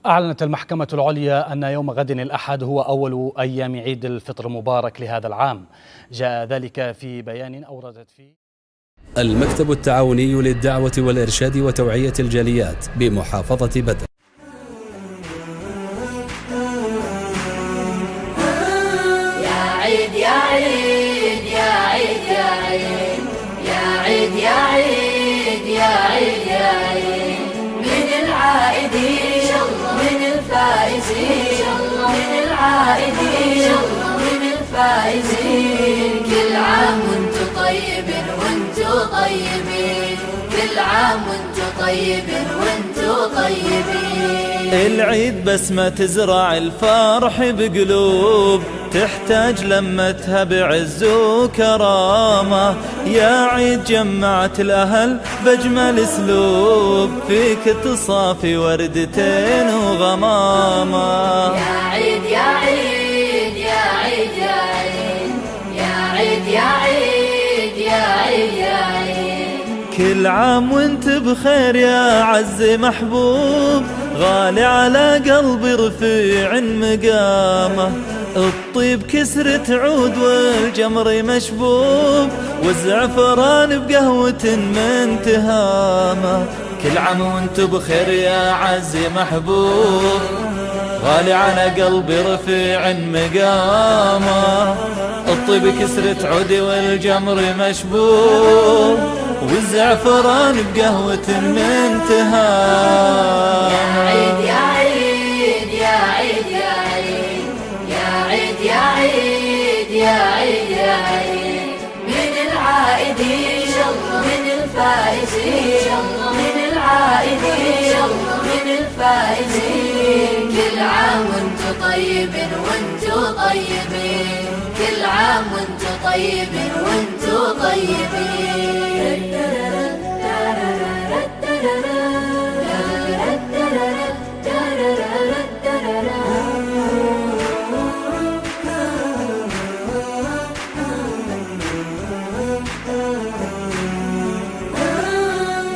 أعلنت المحكمة العليا أن يوم غد الأحد هو أول أيام عيد الفطر المبارك لهذا العام. جاء ذلك في بيان أوردت فيه المكتب التعاوني للدعوة والإرشاد وتوعية الجاليات بمحافظة بدر. يا عيد يا عيد يا عيد يا عيد يا عيد يا عيد يا عيد يا عيد من العائدين من الفائزين من العائدين من الفائزين. كل عام وانتم طيبين وانتم طيبين، كل عام وانتم طيبين وانتم طيبين. العيد بسمة تزرع الفرح بقلوب، تحتاج لمتها بعز وكرامة. يا عيد جمعت الأهل بأجمل اسلوب، فيك تصافي وردتين وغمامة. يا عيد يا عيد يا عيد يا عيد يا عيد يا عيد يا عيد يا عيد. كل عام وانت بخير يا عز محبوب، غالي على قلبي رفيع مقامه. الطيب كسرة عود والجمر مشبوب، والزعفران بقهوة من تهامه. كل عام وانت بخير يا عز محبوب، غالي على قلبي رفيع مقامه. الطيب كسرة عود والجمر مشبوب، والزعفران بقهوة من تهامه. يا عيد يا عيد يا عيد يا عيد يا عيد يا عيد يا عيد يا عيد من العائدين من الفائزين من العائدين من الفائزين. كل عام وانتم طيبين وانتم طيبين، كل عام وانتم طيبين وانتم طيبين.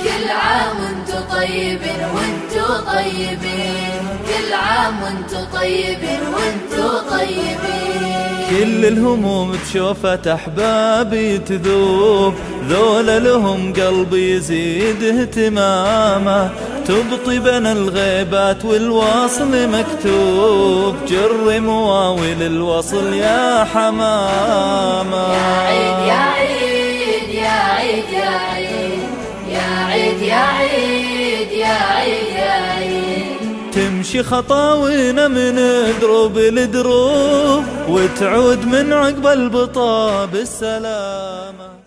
كل عام وانتم طيبين وانتم طيبين، كل عام وانتم طيبين وانتم طيبين. كل الهموم بشوفة أحبابي تذوب، ذولا لهم قلبي يزيد اهتمامه. تبطي بين الغيبات والوصل مكتوب، جر مواويل الوصل يا حمامة. يا عيد يا عيد يا عيد يا عيد يا عيد يا عيد يا عيد يا عيد. تمشي خطاوينا من دروب لدروب، وتعود من عقب البطا بالسلامة.